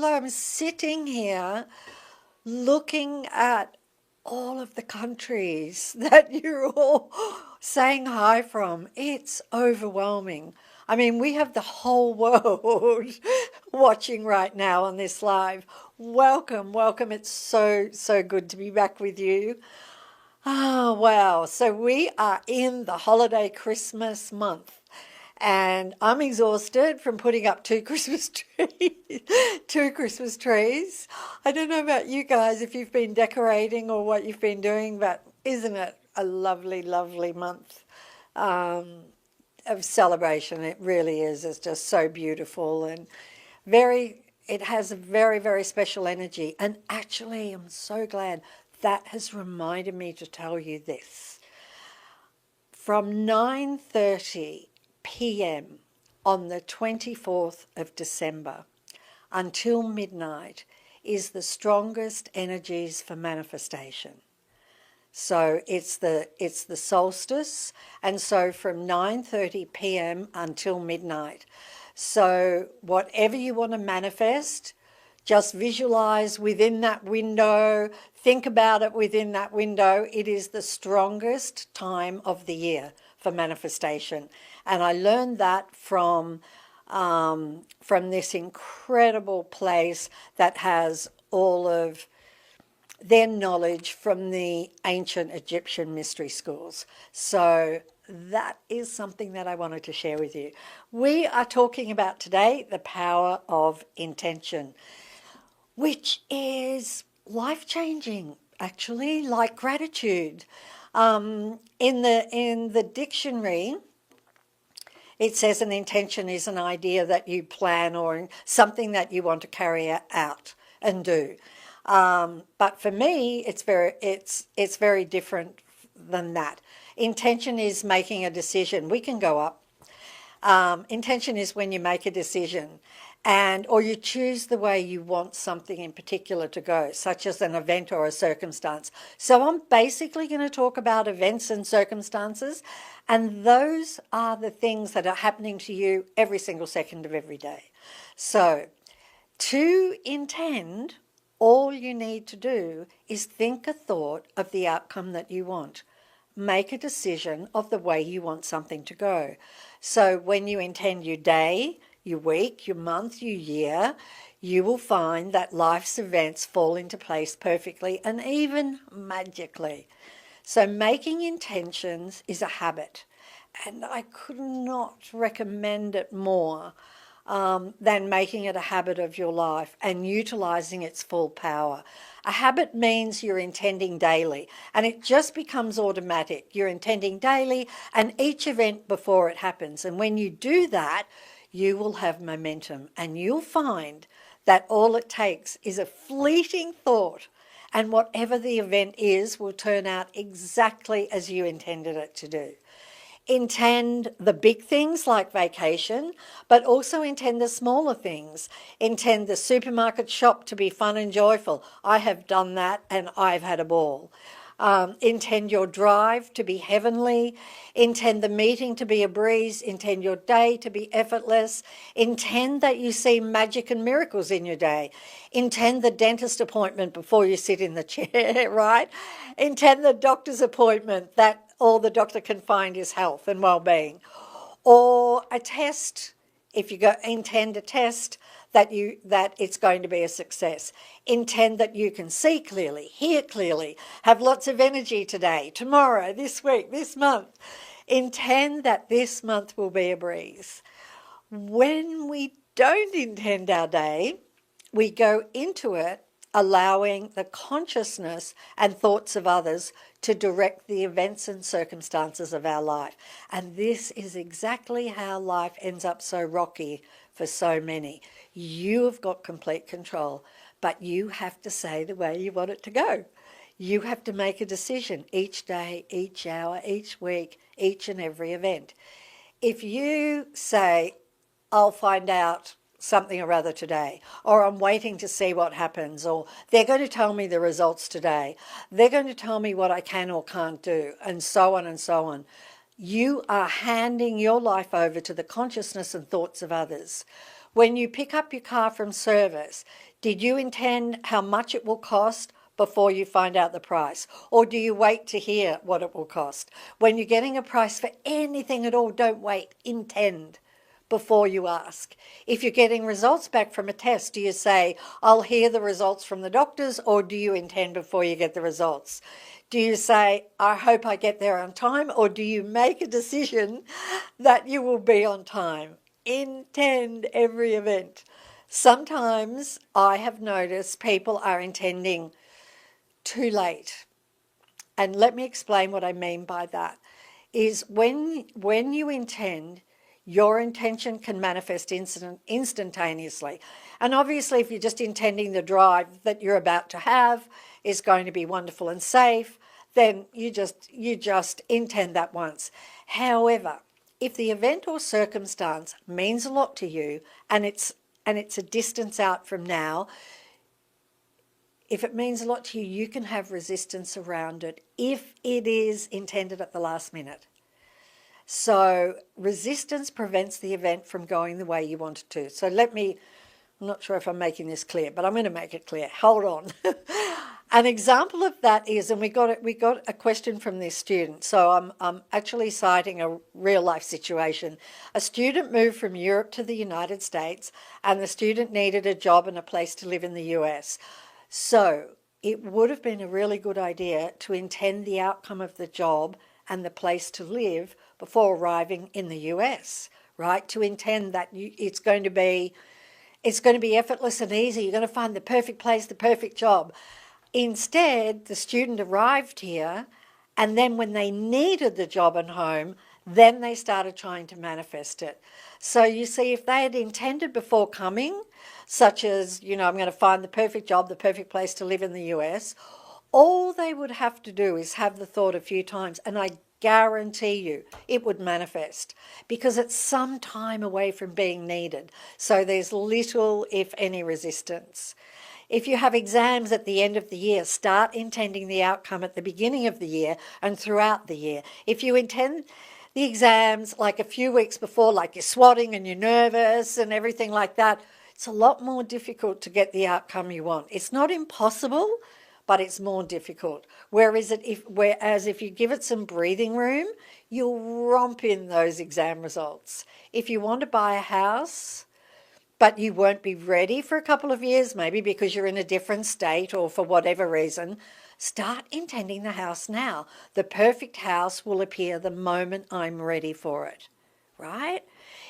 I'm sitting here looking at all of the countries that you're all saying hi from. It's overwhelming. I mean, we have the whole world watching right now on this live. Welcome, welcome. It's so good to be back with you. Oh, wow. So we are in the holiday Christmas month. And I'm exhausted from putting up two Christmas trees. Two Christmas trees. I don't know about you guys if you've been decorating or what you've been doing, but isn't it a lovely, lovely month of celebration? It really is. It's just so beautiful and it has a very, very special energy. And actually, I'm so glad that has reminded me to tell you this. From 9:30 p.m. on the 24th of December until midnight is the strongest energies for manifestation. So it's the solstice, and so from 9:30 p.m. until midnight. So whatever you want to manifest, just visualize within that window, think about it within that window. It is the strongest time of the year for manifestation. And I learned that from this incredible place that has all of their knowledge from the ancient Egyptian mystery schools. So that is something that I wanted to share with you. We are talking about today the power of intention, which is life-changing, actually, like gratitude. In the dictionary, it says an intention is an idea that you plan or something that you want to carry out and do. But for me, it's very different than that. Intention is making a decision. We can go up. Intention is when you make a decision or you choose the way you want something in particular to go, such as an event or a circumstance. So I'm basically going to talk about events and circumstances, and those are the things that are happening to you every single second of every day. So to intend, all you need to do is think a thought of the outcome that you want. Make a decision of the way you want something to go. So when you intend your day, your week, your month, your year, you will find that life's events fall into place perfectly and even magically. So making intentions is a habit, and I could not recommend it more than making it a habit of your life and utilizing its full power. A habit means you're intending daily, and it just becomes automatic. You're intending daily and each event before it happens. And when you do that, you will have momentum, and you'll find that all it takes is a fleeting thought, and whatever the event is will turn out exactly as you intended it to do. Intend the big things like vacation, but also intend the smaller things. Intend the supermarket shop to be fun and joyful. I have done that and I've had a ball. Intend your drive to be heavenly. Intend the meeting to be a breeze. Intend your day to be effortless. Intend that you see magic and miracles in your day. Intend the dentist appointment before you sit in the chair, right? Intend the doctor's appointment that all the doctor can find is health and well-being. Or a test, if you intend a test, that it's going to be a success. Intend that you can see clearly, hear clearly, have lots of energy today, tomorrow, this week, this month. Intend that this month will be a breeze. When we don't intend our day, we go into it allowing the consciousness and thoughts of others to direct the events and circumstances of our life. And this is exactly how life ends up so rocky for so many. You have got complete control, but you have to say the way you want it to go. You have to make a decision each day, each hour, each week, each and every event. If you say, I'll find out something or other today, or I'm waiting to see what happens, or they're going to tell me the results today, they're going to tell me what I can or can't do, and so on and so on. You are handing your life over to the consciousness and thoughts of others. When you pick up your car from service, did you intend how much it will cost before you find out the price? Or do you wait to hear what it will cost? When you're getting a price for anything at all, don't wait, intend before you ask. If you're getting results back from a test, do you say, I'll hear the results from the doctors, or do you intend before you get the results? Do you say, I hope I get there on time, or do you make a decision that you will be on time? Intend every event. Sometimes I have noticed people are intending too late. And let me explain what I mean by that. Is when you intend, your intention can manifest instantaneously. And obviously, if you're just intending the drive that you're about to have is going to be wonderful and safe, then you just intend that once. However, if the event or circumstance means a lot to you and it's a distance out from now, if it means a lot to you, you can have resistance around it if it is intended at the last minute. So resistance prevents the event from going the way you want it to. So I'm not sure if I'm making this clear, but I'm going to make it clear. Hold on. An example of that is, and we got a question from this student. So I'm actually citing a real life situation. A student moved from Europe to the United States, and the student needed a job and a place to live in the US. So it would have been a really good idea to intend the outcome of the job and the place to live before arriving in the US, right? To intend that it's going to be effortless and easy. You're going to find the perfect place, the perfect job. Instead, the student arrived here, and then when they needed the job and home, then they started trying to manifest it. So you see, if they had intended before coming, such as, I'm going to find the perfect job, the perfect place to live in the US, all they would have to do is have the thought a few times, and I guarantee you it would manifest, because it's some time away from being needed. So there's little, if any, resistance. If you have exams at the end of the year, start intending the outcome at the beginning of the year and throughout the year. If you intend the exams like a few weeks before, like you're swatting and you're nervous and everything like that, it's a lot more difficult to get the outcome you want. It's not impossible, but it's more difficult. Whereas if you give it some breathing room, you'll romp in those exam results. If you want to buy a house, but you won't be ready for a couple of years, maybe because you're in a different state or for whatever reason, start intending the house now. The perfect house will appear the moment I'm ready for it, right?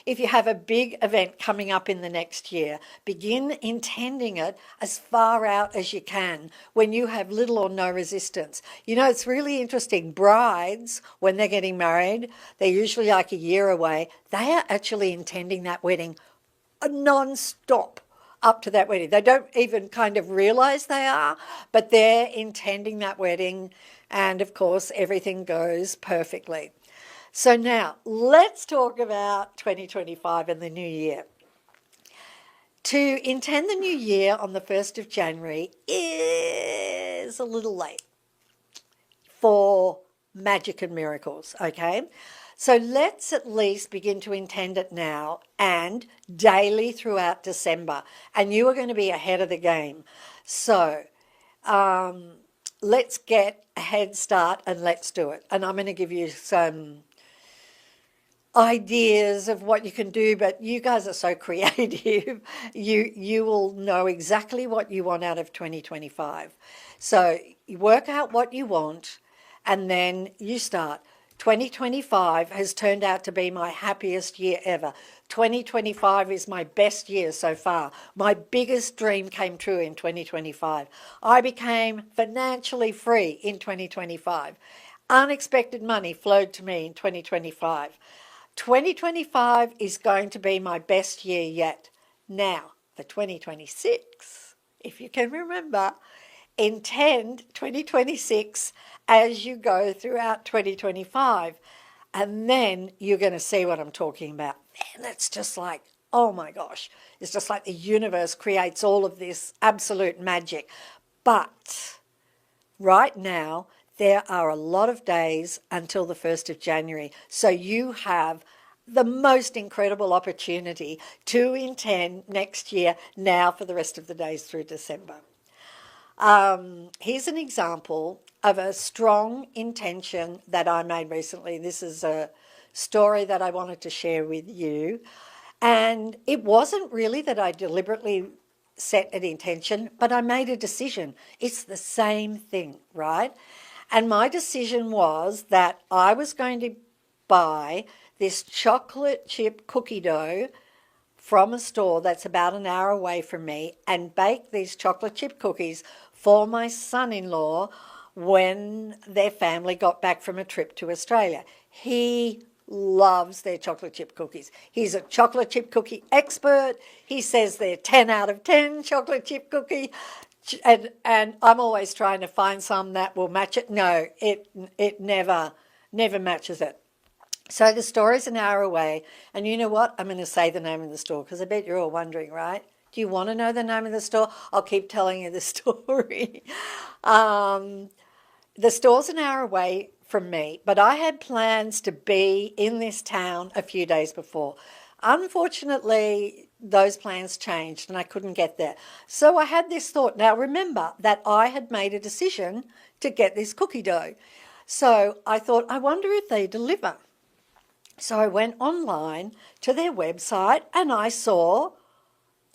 If you have a big event coming up in the next year, begin intending it as far out as you can when you have little or no resistance. It's really interesting. Brides, when they're getting married, they're usually like a year away. They are actually intending that wedding non-stop up to that wedding. They don't even kind of realize they are, but they're intending that wedding, and of course everything goes perfectly. So now let's talk about 2025 and the new year. To intend the new year on the 1st of January is a little late for magic and miracles, okay? So let's at least begin to intend it now and daily throughout December. And you are going to be ahead of the game. So let's get a head start and let's do it. And I'm going to give you some ideas of what you can do, but you guys are so creative. You will know exactly what you want out of 2025. So you work out what you want and then you start. 2025 has turned out to be my happiest year ever. 2025 is my best year so far. My biggest dream came true in 2025. I became financially free in 2025. Unexpected money flowed to me in 2025. 2025 is going to be my best year yet. Now, for 2026, if you can remember, intend 2026 as you go throughout 2025. And then you're going to see what I'm talking about. And it's just like, oh my gosh, it's just like the universe creates all of this absolute magic. But right now, there are a lot of days until the 1st of January. So you have the most incredible opportunity to intend next year now for the rest of the days through December. Here's an example of a strong intention that I made recently. This is a story that I wanted to share with you. And it wasn't really that I deliberately set an intention, but I made a decision. It's the same thing, right? And my decision was that I was going to buy this chocolate chip cookie dough from a store that's about an hour away from me and bake these chocolate chip cookies for my son-in-law when their family got back from a trip to Australia. He loves their chocolate chip cookies. He's a chocolate chip cookie expert. He says they're 10 out of 10 chocolate chip cookie. And I'm always trying to find some that will match it. No, it never matches it. So the store is an hour away, and you know what? I'm going to say the name of the store because I bet you're all wondering, right? Do you want to know the name of the store? I'll keep telling you the story. The store's an hour away from me, but I had plans to be in this town a few days before. Unfortunately, those plans changed and I couldn't get there. So I had this thought. Now remember that I had made a decision to get this cookie dough. So I thought, I wonder if they deliver. So I went online to their website and I saw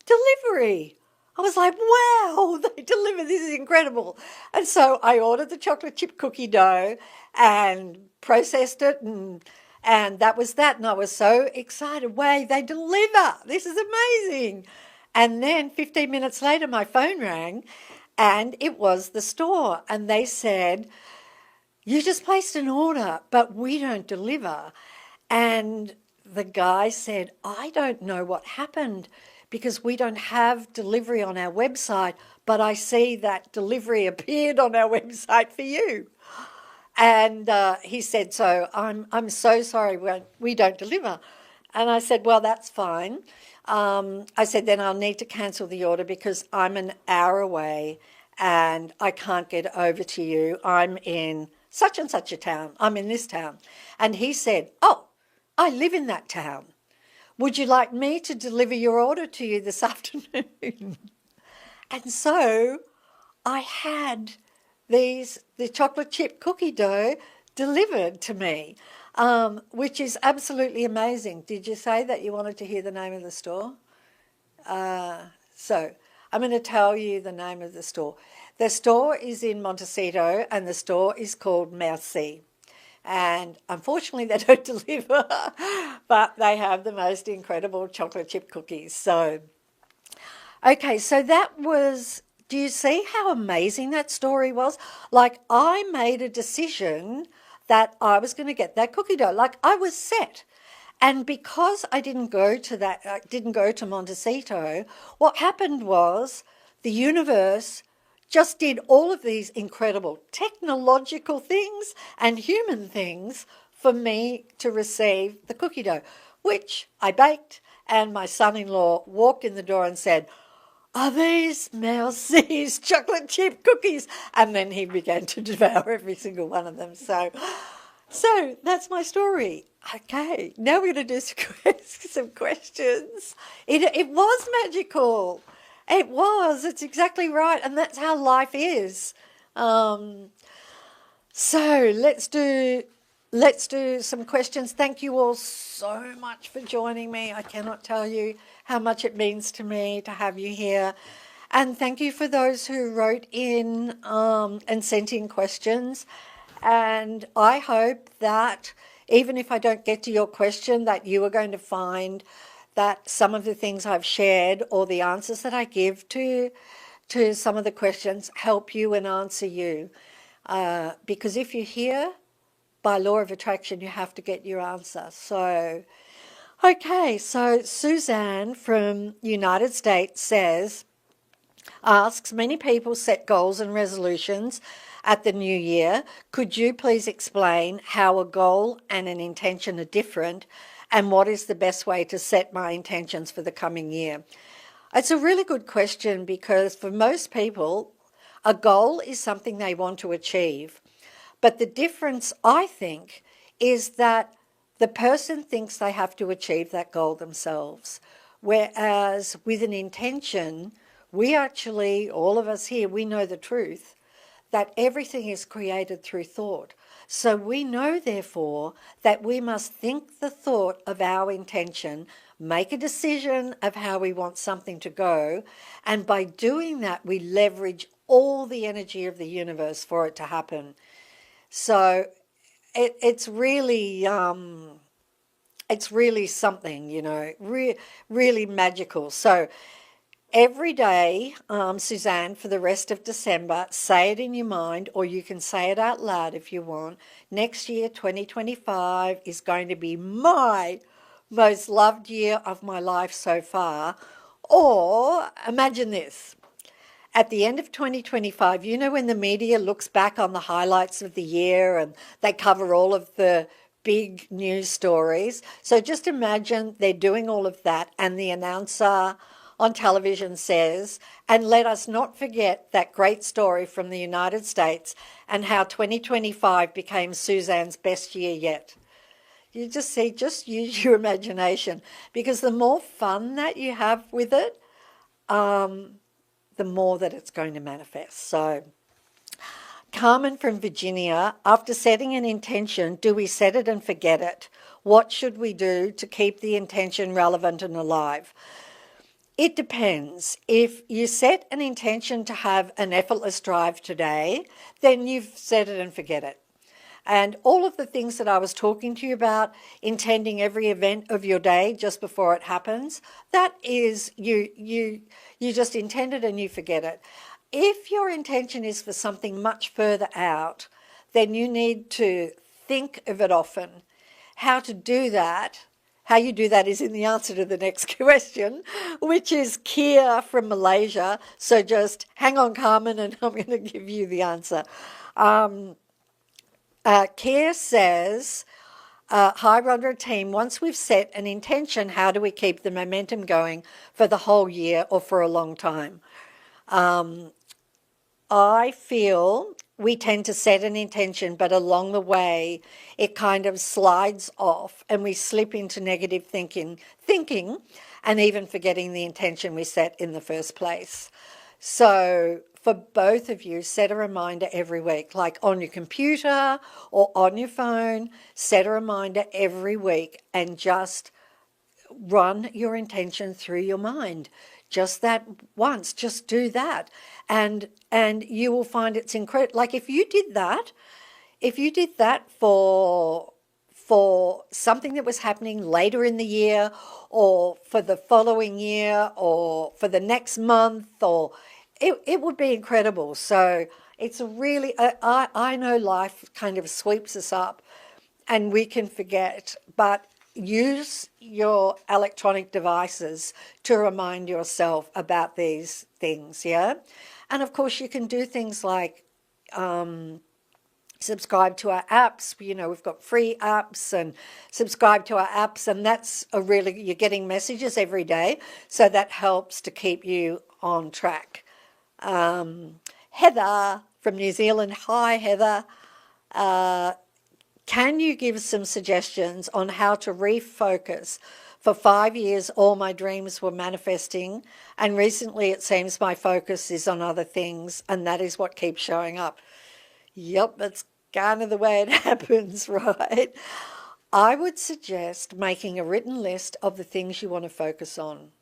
delivery. I was like, wow, they deliver. This is incredible. And so I ordered the chocolate chip cookie dough and processed it, and that was that. And I was so excited. Wow, they deliver. This is amazing. And then 15 minutes later, my phone rang and it was the store. And they said, you just placed an order, but we don't deliver. And the guy said, I don't know what happened because we don't have delivery on our website, but I see that delivery appeared on our website for you. And he said, so I'm so sorry we don't deliver. And I said, well, that's fine. I said, then I'll need to cancel the order because I'm an hour away and I can't get over to you. I'm in such and such a town. I'm in this town. And he said, oh, I live in that town. Would you like me to deliver your order to you this afternoon? And so I had the chocolate chip cookie dough delivered to me, which is absolutely amazing. Did you say that you wanted to hear the name of the store? So I'm going to tell you the name of the store. The store is in Montecito and the store is called Merci. And unfortunately they don't deliver, but they have the most incredible chocolate chip cookies. So, okay, so that was, do you see how amazing that story was? Like I made a decision that I was going to get that cookie dough. Like I was set. And because I didn't go to Montecito, what happened was the universe just did all of these incredible technological things and human things for me to receive the cookie dough, which I baked, and my son-in-law walked in the door and said, are these Mousy's chocolate chip cookies? And then he began to devour every single one of them. So that's my story. Okay, now we're going to do some questions. It was magical. It was. It's exactly right. And that's how life is. So let's do some questions. Thank you all so much for joining me. I cannot tell you how much it means to me to have you here. And thank you for those who wrote in and sent in questions. And I hope that even if I don't get to your question, that you are going to find that some of the things I've shared or the answers that I give to some of the questions help you and answer you. Because if you're here, by law of attraction, you have to get your answer. So, okay, so Suzanne from United States asks, many people set goals and resolutions at the new year. Could you please explain how a goal and an intention are different? And what is the best way to set my intentions for the coming year? It's a really good question because for most people, a goal is something they want to achieve. But the difference, I think, is that the person thinks they have to achieve that goal themselves. Whereas with an intention, we actually, all of us here, we know the truth that everything is created through thought. So we know, therefore, that we must think the thought of our intention, make a decision of how we want something to go, and by doing that, we leverage all the energy of the universe for it to happen. So it's really something, really magical. So every day, Suzanne, for the rest of December, say it in your mind, or you can say it out loud if you want. Next year, 2025, is going to be my most loved year of my life so far. Or imagine this. At the end of 2025, when the media looks back on the highlights of the year and they cover all of the big news stories. So just imagine they're doing all of that and the announcer on television says, and let us not forget that great story from the United States and how 2025 became Suzanne's best year yet. You just use your imagination, because the more fun that you have with it, the more that it's going to manifest. So Carmen from Virginia, after setting an intention, do we set it and forget it? What should we do to keep the intention relevant and alive? It depends. If you set an intention to have an effortless drive today, then you've set it and forget it. And all of the things that I was talking to you about, intending every event of your day just before it happens, that is you just intend it and you forget it. If your intention is for something much further out, then you need to think of it often. How to do that, how you do that is in the answer to the next question, which is Kia from Malaysia. So just hang on, Carmen, and I'm going to give you the answer. Kia says, hi, Rhonda team. Once we've set an intention, how do we keep the momentum going for the whole year or for a long time? I feel we tend to set an intention, but along the way, it kind of slides off and we slip into negative thinking, and even forgetting the intention we set in the first place. So for both of you, set a reminder every week, like on your computer or on your phone, set a reminder every week and just run your intention through your mind. Just that once, just do that. And you will find it's incredible. Like if you did that for something that was happening later in the year or for the following year or for the next month, or it would be incredible. So it's a really, I know life kind of sweeps us up and we can forget, but use your electronic devices to remind yourself about these things, yeah? And of course you can do things like subscribe to our apps. We've got free apps, and subscribe to our apps, and that's you're getting messages every day, so that helps to keep you on track. Heather from New Zealand, hi Heather. Can you give some suggestions on how to refocus? For 5 years, all my dreams were manifesting, and recently it seems my focus is on other things, and that is what keeps showing up. Yep, that's kind of the way it happens, right? I would suggest making a written list of the things you want to focus on.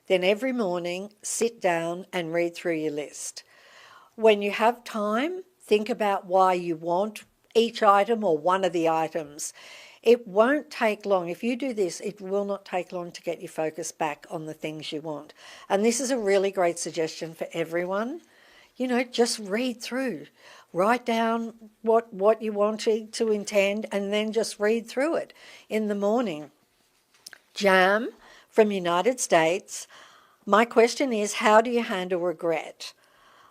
Then every morning, sit down and read through your list. When you have time, think about why you want each item or one of the items. It won't take long. If you do this, it will not take long to get your focus back on the things you want. And this is a really great suggestion for everyone. Just read through. Write down what you wanted to intend and then just read through it in the morning. Jam from United States. My question is, how do you handle regret?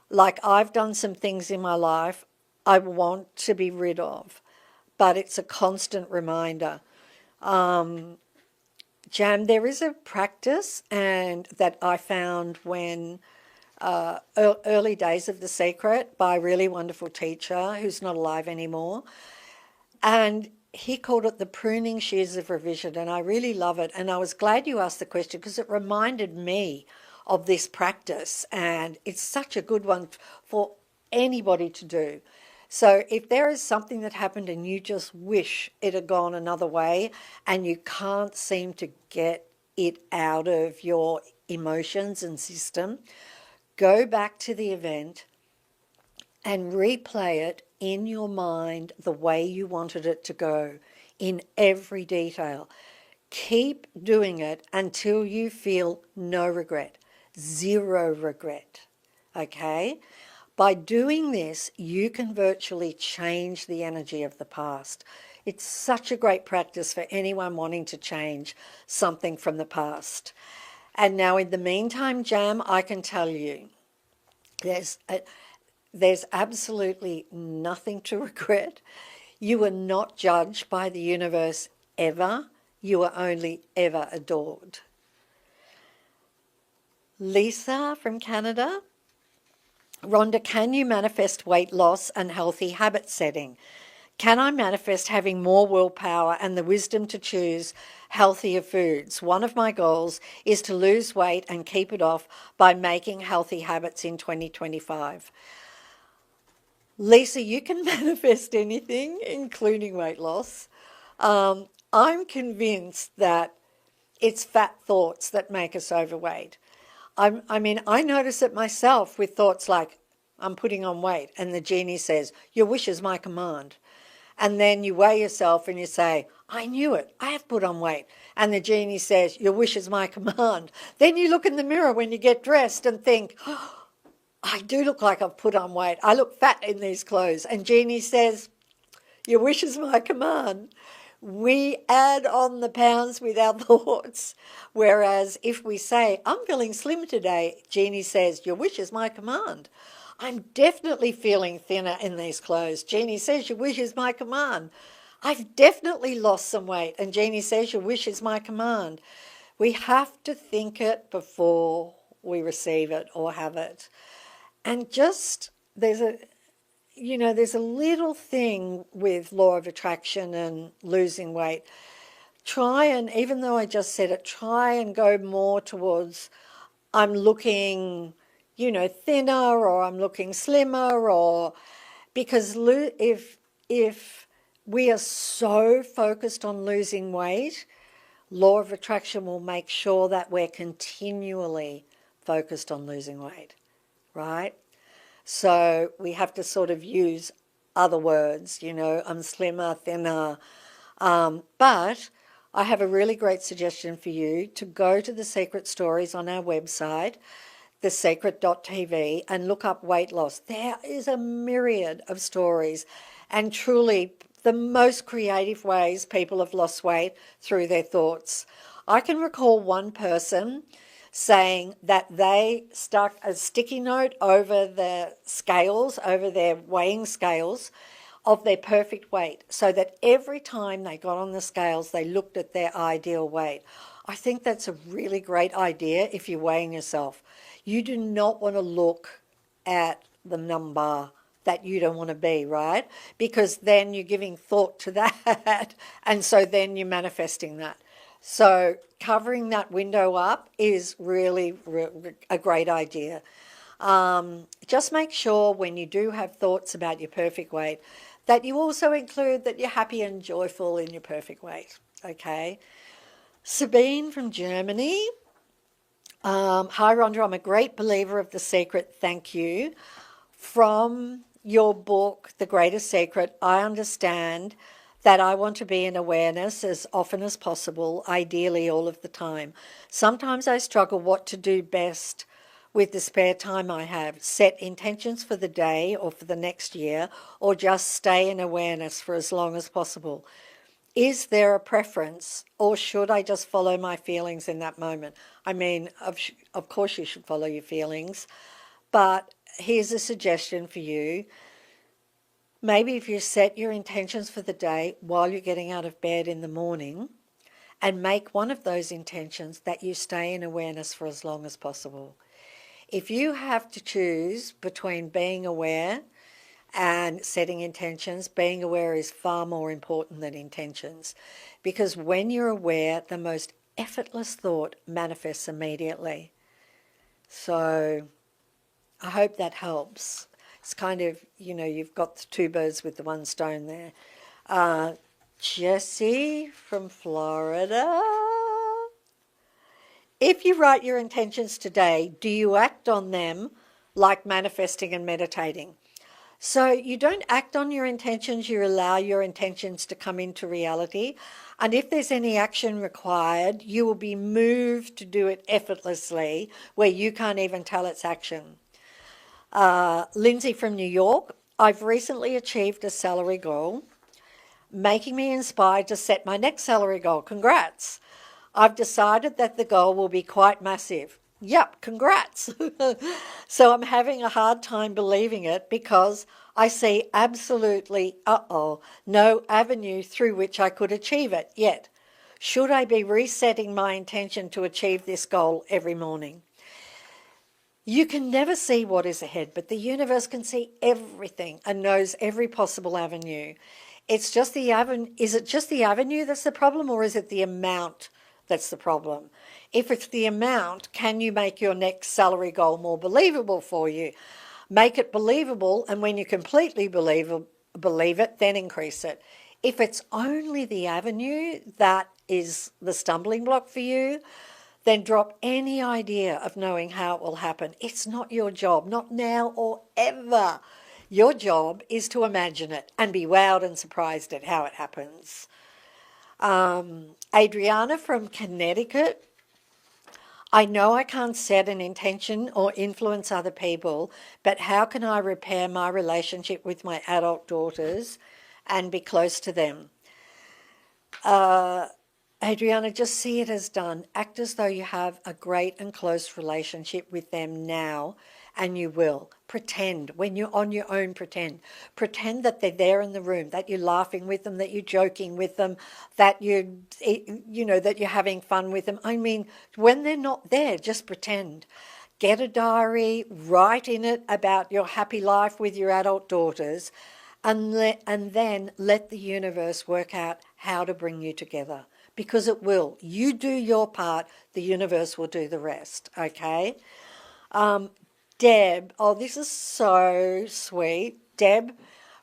Like, I've done some things in my life I want to be rid of, but it's a constant reminder. Jam, there is a practice and that I found when early days of The Secret by a really wonderful teacher who's not alive anymore. And he called it the pruning shears of revision, and I really love it. And I was glad you asked the question because it reminded me of this practice, and it's such a good one for anybody to do. So if there is something that happened and you just wish it had gone another way and you can't seem to get it out of your emotions and system, go back to the event and replay it in your mind the way you wanted it to go in every detail. Keep doing it until you feel no regret, zero regret. Okay? By doing this, you can virtually change the energy of the past. It's such a great practice for anyone wanting to change something from the past. And now, in the meantime, Jam, I can tell you there's absolutely nothing to regret. You are not judged by the universe ever. You are only ever adored. Lisa from Canada. Rhonda, can you manifest weight loss and healthy habit setting? Can I manifest having more willpower and the wisdom to choose healthier foods? One of my goals is to lose weight and keep it off by making healthy habits in 2025. Lisa, you can manifest anything, including weight loss. I'm convinced that it's fat thoughts that make us overweight. I notice it myself with thoughts like, I'm putting on weight, and the genie says, your wish is my command. And then you weigh yourself and you say, I knew it, I have put on weight. And the genie says, your wish is my command. Then you look in the mirror when you get dressed and think, oh, I do look like I've put on weight. I look fat in these clothes. And Jeannie says, your wish is my command. We add on the pounds with our thoughts. Whereas if we say, I'm feeling slim today, Jeannie says, your wish is my command. I'm definitely feeling thinner in these clothes. Jeannie says, your wish is my command. I've definitely lost some weight. And Jeannie says, your wish is my command. We have to think it before we receive it or have it. And just there's a little thing with law of attraction and losing weight. Try and, even though I just said it, try and go more towards I'm looking, thinner, or I'm looking slimmer, or because if we are so focused on losing weight, law of attraction will make sure that we're continually focused on losing weight. Right? So we have to sort of use other words, I'm slimmer, thinner. But I have a really great suggestion for you to go to the Secret Stories on our website, thesecret.tv, and look up weight loss. There is a myriad of stories, and truly the most creative ways people have lost weight through their thoughts. I can recall one person saying that they stuck a sticky note over the scales, over their weighing scales, of their perfect weight, so that every time they got on the scales, they looked at their ideal weight. I think that's a really great idea if you're weighing yourself. You do not want to look at the number that you don't want to be, right? Because then you're giving thought to that, and so then you're manifesting that. So covering that window up is really a great idea. Just make sure when you do have thoughts about your perfect weight that you also include that you're happy and joyful in your perfect weight. Okay. Sabine from Germany. Hi, Rhonda. I'm a great believer of The Secret. Thank you. From your book, The Greatest Secret, I understand that I want to be in awareness as often as possible, ideally all of the time. Sometimes I struggle what to do best with the spare time I have. Set intentions for the day or for the next year, or just stay in awareness for as long as possible. Is there a preference, or should I just follow my feelings in that moment? I mean, of course you should follow your feelings, but here's a suggestion for you. Maybe if you set your intentions for the day while you're getting out of bed in the morning, and make one of those intentions that you stay in awareness for as long as possible. If you have to choose between being aware and setting intentions. Being aware is far more important than intentions, because when you're aware, the most effortless thought manifests immediately. So I hope that helps. It's kind of, you've got the two birds with the one stone there. Jessie from Florida. If you write your intentions today, do you act on them like manifesting and meditating? So you don't act on your intentions, you allow your intentions to come into reality. And if there's any action required, you will be moved to do it effortlessly where you can't even tell it's action. Lindsay from New York, I've recently achieved a salary goal, making me inspired to set my next salary goal. Congrats. I've decided that the goal will be quite massive. Yep, congrats. So I'm having a hard time believing it because I see absolutely, no avenue through which I could achieve it yet. Should I be resetting my intention to achieve this goal every morning? You can never see what is ahead, but the universe can see everything and knows every possible avenue. It's just the avenue. Is it just the avenue that's the problem, or is it the amount that's the problem? If it's the amount, can you make your next salary goal more believable for you? Make it believable, and when you completely believe it, then increase it. If it's only the avenue that is the stumbling block for you, then drop any idea of knowing how it will happen. It's not your job, not now or ever. Your job is to imagine it and be wowed and surprised at how it happens. Adriana from Connecticut. I know I can't set an intention or influence other people, but how can I repair my relationship with my adult daughters and be close to them? Adriana, just see it as done. Act as though you have a great and close relationship with them now, and you will. Pretend. When you're on your own, pretend. Pretend that they're there in the room, that you're laughing with them, that you're joking with them, that that you're having fun with them. I mean, when they're not there, just pretend. Get a diary, write in it about your happy life with your adult daughters, and then let the universe work out how to bring you together. Because it will. You do your part, the universe will do the rest, okay? Deb, this is so sweet. Deb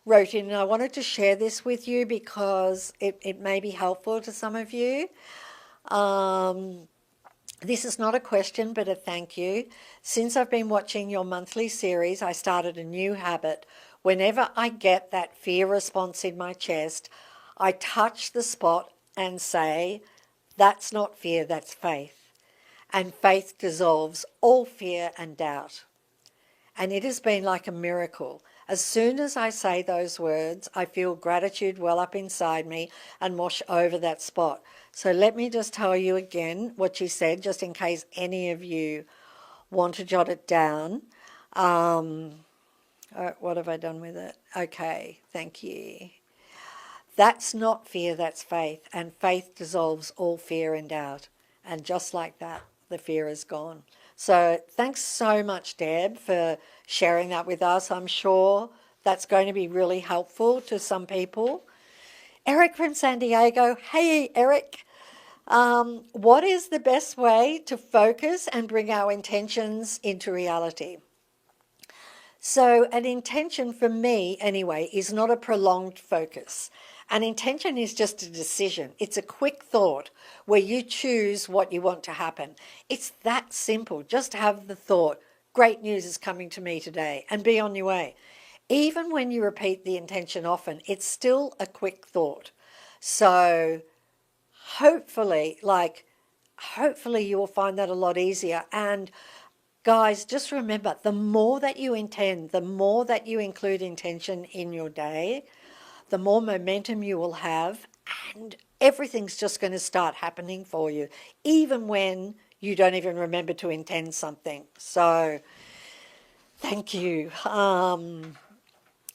wrote in, and I wanted to share this with you because it may be helpful to some of you. This is not a question, but a thank you. Since I've been watching your monthly series, I started a new habit. Whenever I get that fear response in my chest, I touch the spot and say, that's not fear, that's faith. And faith dissolves all fear and doubt. And it has been like a miracle. As soon as I say those words, I feel gratitude well up inside me and wash over that spot. So let me just tell you again what she said, just in case any of you want to jot it down. What have I done with it? Okay, thank you. That's not fear, that's faith. And faith dissolves all fear and doubt. And just like that, the fear is gone. So thanks so much, Deb, for sharing that with us. I'm sure that's going to be really helpful to some people. Eric from San Diego. Hey, Eric. What is the best way to focus and bring our intentions into reality? So an intention for me, anyway, is not a prolonged focus. An intention is just a decision. It's a quick thought where you choose what you want to happen. It's that simple. Just have the thought, great news is coming to me today, and be on your way. Even when you repeat the intention often, it's still a quick thought. So hopefully you will find that a lot easier. And guys, just remember, the more that you intend, the more that you include intention in your day, the more momentum you will have, and everything's just going to start happening for you, even when you don't even remember to intend something. So thank you.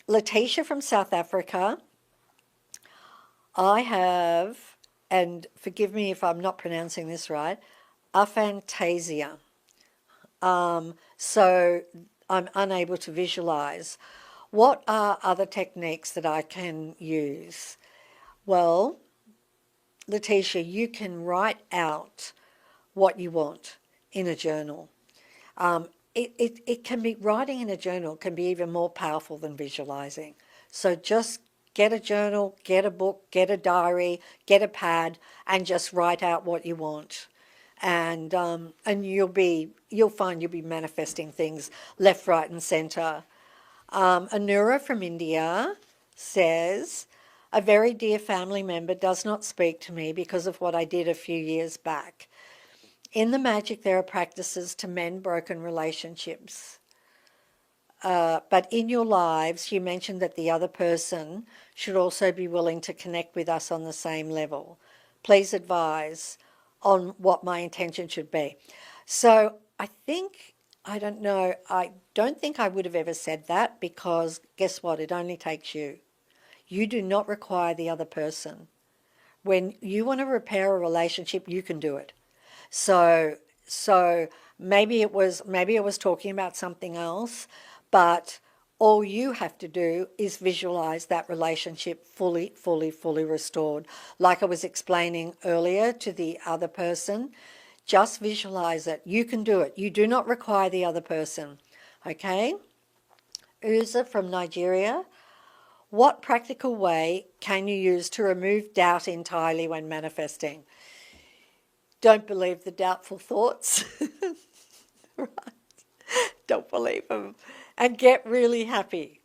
Letitia from South Africa. I have, and forgive me if I'm not pronouncing this right, aphantasia. So I'm unable to visualize. What are other techniques that I can use? Well, Letitia, you can write out what you want in a journal. It can be, writing in a journal can be even more powerful than visualizing. So just get a journal, get a book, get a diary, get a pad, and just write out what you want. And you'll find you'll be manifesting things left, right, and center. Anura from India says, a very dear family member does not speak to me because of what I did a few years back. In the magic, there are practices to mend broken relationships. But in your lives, you mentioned that the other person should also be willing to connect with us on the same level. Please advise on what my intention should be. So I don't know, I don't think I would have ever said that, because guess what? It only takes you. You do not require the other person. When you want to repair a relationship, you can do it. So maybe it was talking about something else, but all you have to do is visualize that relationship fully restored. Like I was explaining earlier to the other person, just visualize it. You can do it. You do not require the other person. Okay? Uza from Nigeria. What practical way can you use to remove doubt entirely when manifesting? Don't believe the doubtful thoughts. Right? Don't believe them. And get really happy.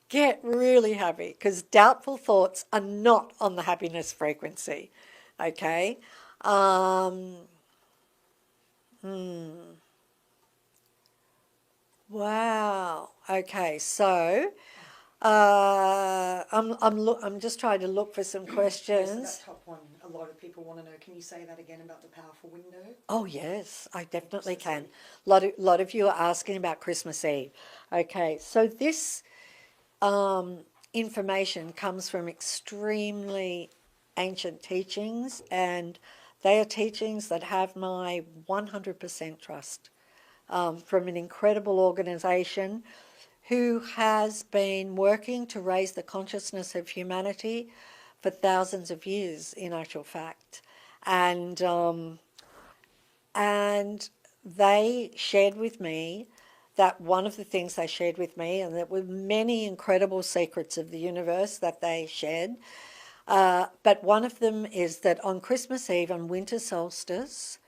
Get really happy, because doubtful thoughts are not on the happiness frequency. Okay? Wow. Okay, so I'm just trying to look for some Yes, questions. that top one, a lot of people want to know. Can you say that again about the powerful window? Oh yes, I definitely can. Lot of you are asking about Christmas Eve. Okay, so this information comes from extremely ancient teachings, and they are teachings that have my 100% trust, from an incredible organization who has been working to raise the consciousness of humanity for thousands of years, in actual fact. And they shared with me that one of the things they shared with me, and there were many incredible secrets of the universe that they shared, but one of them is that on Christmas Eve, on winter solstice,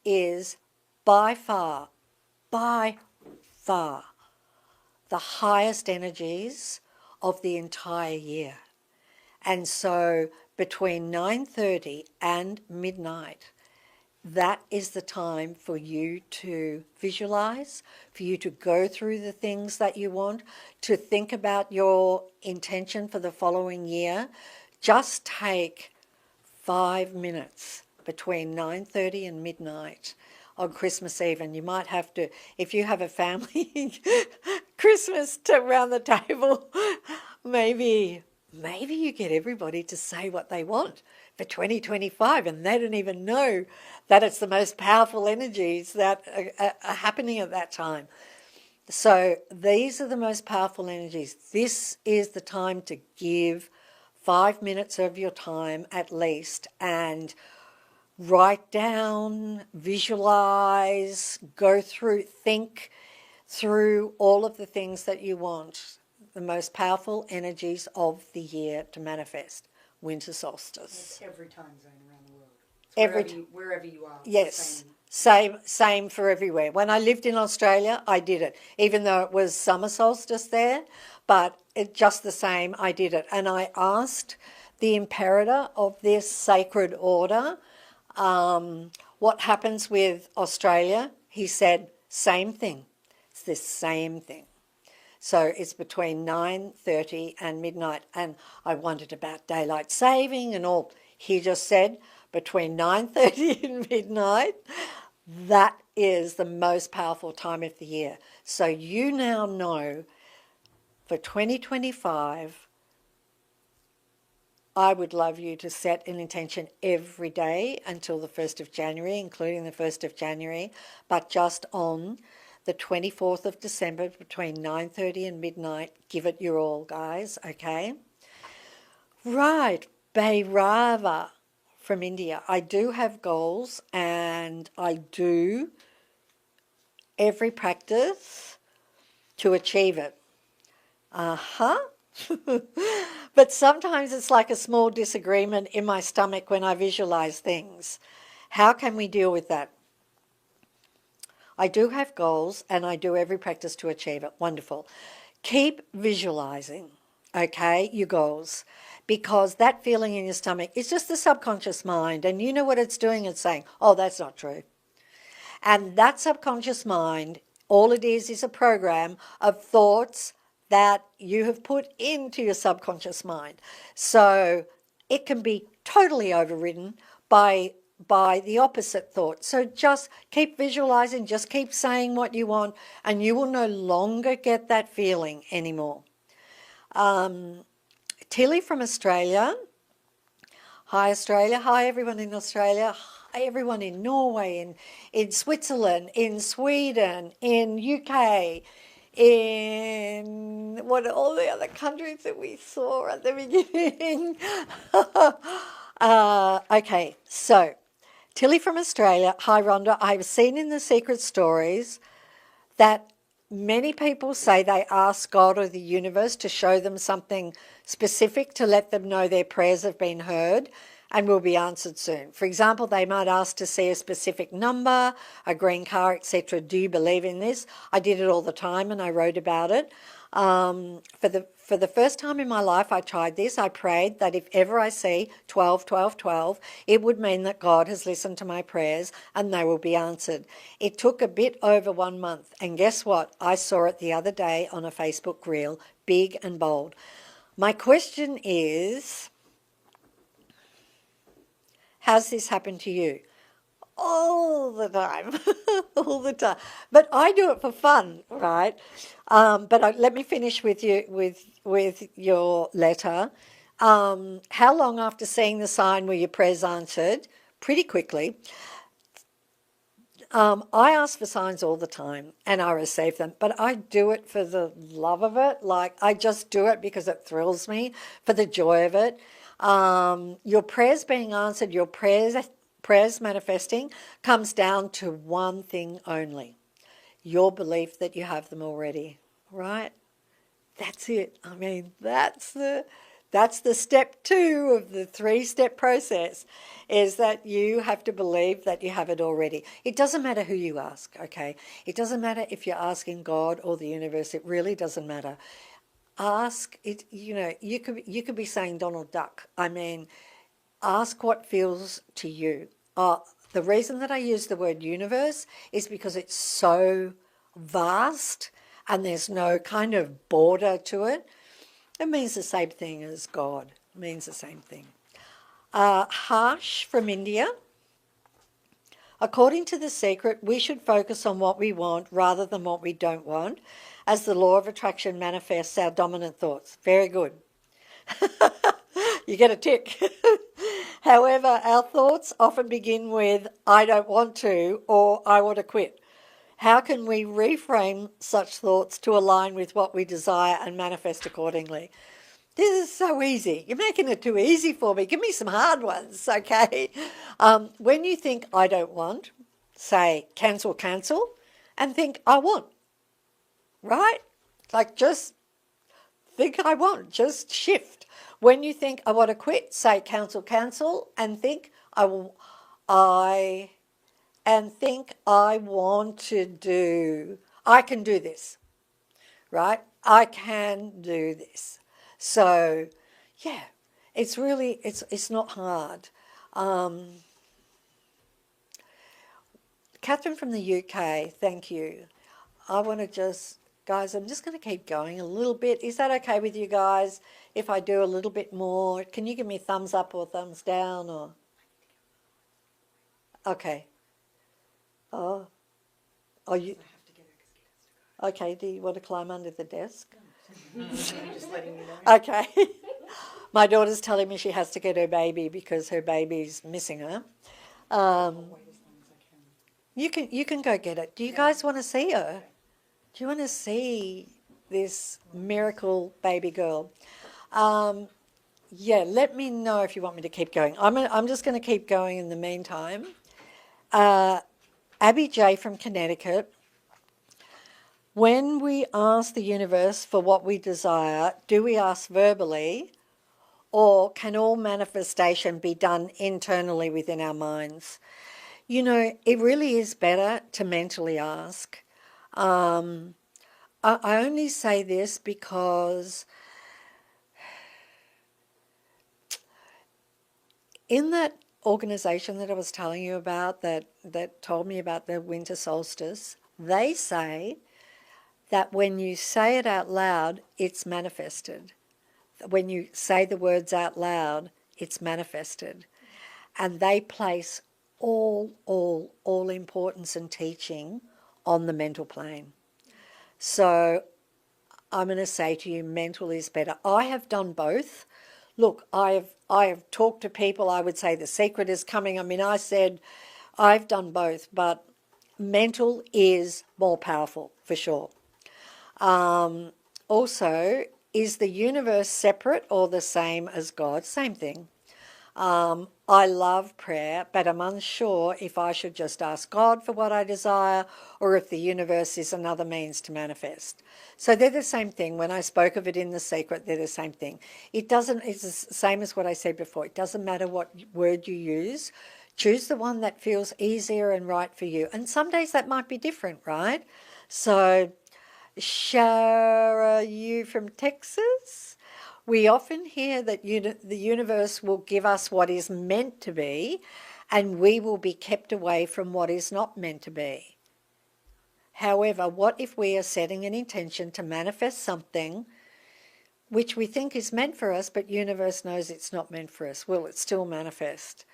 is by far, by far, the highest energies of the entire year. And so between 9:30 and midnight, that is the time for you to visualize, for you to go through the things that you want, to think about your intention for the following year. Just take 5 minutes between 9:30 and midnight on Christmas Eve, and you might have to, if you have a family Christmas around the table, maybe you get everybody to say what they want for 2025, and they don't even know that it's the most powerful energies that are happening at that time. So these are the most powerful energies. This is the time to give 5 minutes of your time at least and write down, visualize, go through, think through all of the things that you want, the most powerful energies of the year to manifest. Winter solstice. It's every time zone around the world. Wherever you are. Yes. Same for everywhere. When I lived in Australia, I did it, even though it was summer solstice there, but it just the same, I did it. And I asked the imperator of this sacred order, what happens with Australia? He said, same thing. It's the same thing. So it's between 9:30 and midnight. And I wondered about daylight saving and all. He just said between 9:30 and midnight, that is the most powerful time of the year. So you now know for 2025, I would love you to set an intention every day until the 1st of January, including the 1st of January, but just on the 24th of December between 9:30 and midnight. Give it your all, guys, okay? Right, Bhairava from India. I do have goals and I do every practice to achieve it. Uh-huh. But sometimes it's like a small disagreement in my stomach when I visualize things. How can we deal with that? I do have goals and I do every practice to achieve it. Wonderful. Keep visualizing, okay, your goals, because that feeling in your stomach is just the subconscious mind, and you know what it's doing? It's saying, oh, that's not true. And that subconscious mind, all it is a program of thoughts that you have put into your subconscious mind. So it can be totally overridden by the opposite thought. So just keep visualizing, just keep saying what you want, and you will no longer get that feeling anymore. Tilly from Australia. Hi, Australia. Hi, everyone in Australia. Hi, everyone in Norway, in Switzerland, in Sweden, in UK, in what are all the other countries that we saw at the beginning? Okay, so Tilly from Australia. Hi, Rhonda. I've seen in the secret stories that many people say they ask God or the universe to show them something specific to let them know their prayers have been heard and will be answered soon. For example, they might ask to see a specific number, a green car, etc. Do you believe in this? I did it all the time and I wrote about it. For the first time in my life, I tried this. I prayed that if ever I see 12, 12, 12, it would mean that God has listened to my prayers and they will be answered. It took a bit over 1 month. And guess what? I saw it the other day on a Facebook reel, big and bold. My question is, has this happened to you? All the time, all the time. But I do it for fun, right? Let me finish with you with your letter. How long after seeing the sign were your prayers answered? Pretty quickly. I ask for signs all the time and I receive them, but I do it for the love of it. Like, I just do it because it thrills me, for the joy of it. Your prayers being answered, your prayers manifesting comes down to one thing only: your belief that you have them already, right? That's it. I mean, that's the step 2 of the 3-step process, is that you have to believe that you have it already. It doesn't matter who you ask, okay? It doesn't matter if you're asking God or the universe. It really doesn't matter. Ask it. You could be saying Donald Duck. I mean, ask what feels to you. The reason that I use the word universe is because it's so vast and there's no kind of border to it. It means the same thing as God. It means the same thing. Harsh from India. According to The Secret, we should focus on what we want rather than what we don't want, as the law of attraction manifests our dominant thoughts. Very good. You get a tick. However, our thoughts often begin with, I don't want to, or I want to quit. How can we reframe such thoughts to align with what we desire and manifest accordingly? This is so easy. You're making it too easy for me. Give me some hard ones, okay? When you think I don't want, say cancel, and think I want, right? Like, just think I want, just shift. When you think I want to quit, say cancel, and think I want to do, I can do this, right? I can do this. So, yeah, it's really, it's not hard. Catherine from the UK, thank you. I want to just, guys, I'm just going to keep going a little bit. Is that okay with you guys if I do a little bit more? Can you give me a thumbs up or thumbs down? Or okay. Oh, you... Okay, do you want to climb under the desk? I'm just letting you know. Okay. My daughter's telling me she has to get her baby because her baby's missing her. I'll wait as long as I can. You can go get it. Do you guys want to see her? Do you want to see this miracle baby girl? Um, yeah, let me know if you want me to keep going. I'm just going to keep going in the meantime. Abby J from Connecticut. When we ask the universe for what we desire, do we ask verbally, or can all manifestation be done internally within our minds? You know, it really is better to mentally ask. I only say this because in that organization that I was telling you about that told me about the winter solstice, they say that when you say it out loud, it's manifested. When you say the words out loud, it's manifested. And they place all importance and teaching on the mental plane. So I'm going to say to you, mental is better. I have done both. Look, I have talked to people. I would say the secret is coming. I mean, I said I've done both, but mental is more powerful for sure. Also, is the universe separate or the same as God? Same thing. I love prayer, but I'm unsure if I should just ask God for what I desire or if the universe is another means to manifest. So they're the same thing. When I spoke of it in The Secret, they're the same thing. It's the same as what I said before. It doesn't matter what word you use. Choose the one that feels easier and right for you. And some days that might be different, right? So, Shara, you from Texas? We often hear that the universe will give us what is meant to be, and we will be kept away from what is not meant to be. However, what if we are setting an intention to manifest something which we think is meant for us, but universe knows it's not meant for us? Will it still manifest?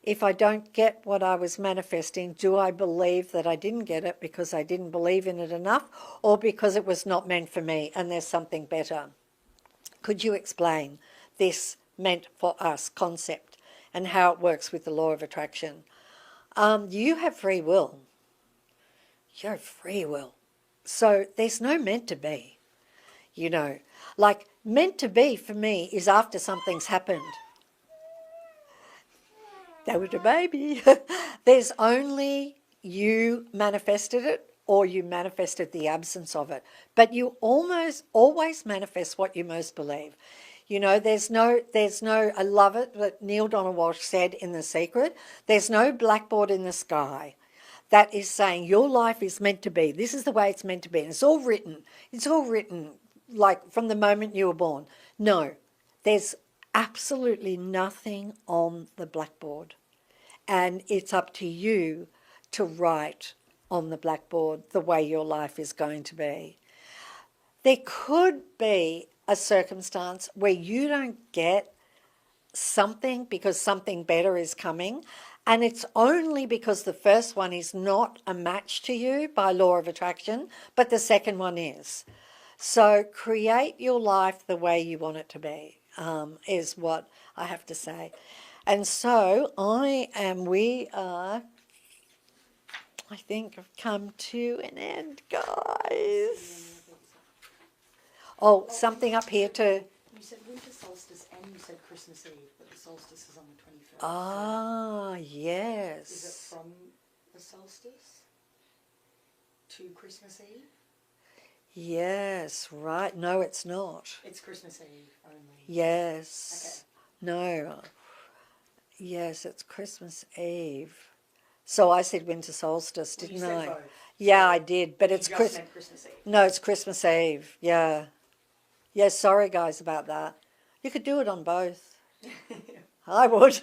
If I don't get what I was manifesting, do I believe that I didn't get it because I didn't believe in it enough, or because it was not meant for me and there's something better? Could you explain this meant for us concept and how it works with the law of attraction? You have free will. You have free will. So there's no meant to be, you know. Like meant to be for me is after something's happened. That was a baby. There's only you manifested it or you manifested the absence of it. But you almost always manifest what you most believe. You know, I love it that Neil Donald Walsh said in The Secret, there's no blackboard in the sky that is saying your life is meant to be. This is the way it's meant to be. And it's all written. It's all written like from the moment you were born. No, there's absolutely nothing on the blackboard. And it's up to you to write on the blackboard the way your life is going to be. There could be a circumstance where you don't get something because something better is coming, and it's only because the first one is not a match to you by law of attraction, but the second one is. So create your life the way you want it to be, is what I have to say. And so we are, I think, have come to an end, guys. Oh, something up here too. You said winter solstice and you said Christmas Eve, but the solstice is on the 21st. Ah, yes. Is it from the solstice to Christmas Eve? Yes, right. No, it's not. It's Christmas Eve only. Yes. Okay. No. Yes, it's Christmas Eve. So I said winter solstice, didn't you said I? both. Yeah, So I did, but it's Christmas Eve. No, it's Christmas Eve. Yeah. Yeah, sorry guys about that. You could do it on both. I would.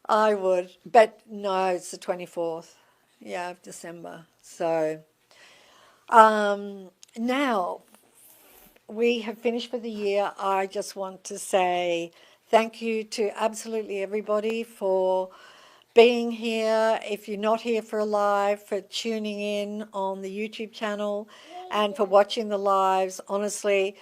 I would. But no, it's the 24th. Yeah, of December. So now we have finished for the year. I just want to say thank you to absolutely everybody for being here. If you're not here for a live, for tuning in on the YouTube channel and for watching the lives. Honestly,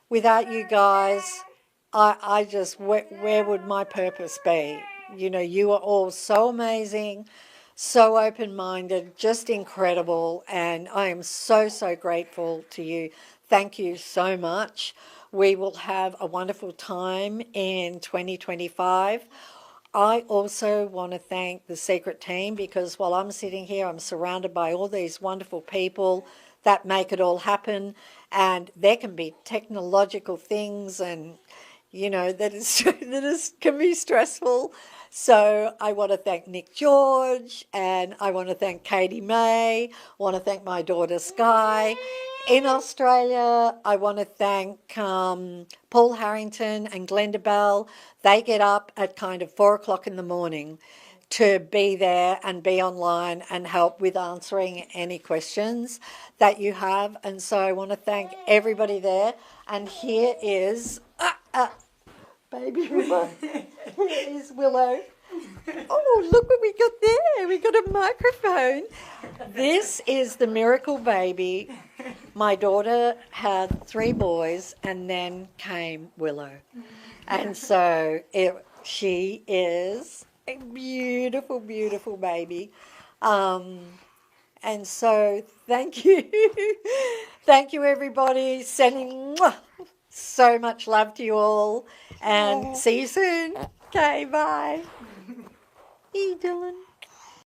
without you guys, I just, where would my purpose be? You know, you are all so amazing. so open-minded, just incredible. And I am so, so grateful to you. Thank you so much. We will have a wonderful time in 2025. I also want to thank the secret team because while I'm sitting here, I'm surrounded by all these wonderful people that make it all happen. And there can be technological things and that is can be stressful. So I want to thank Nick George and I want to thank Katie May. I want to thank my daughter Sky. In Australia, I want to thank Paul Harrington and Glenda Bell. They get up at kind of 4 o'clock in the morning to be there and be online and help with answering any questions that you have. And so I want to thank everybody there. And here is baby Willow. Here is Willow. Oh, look what we got there. We got a microphone. This is the miracle baby. My daughter had 3 boys and then came Willow. And so she is a beautiful, beautiful baby. And so thank you. Thank you, everybody. Sending so much love to you all. And see you soon. Okay, bye. Hey, Dylan.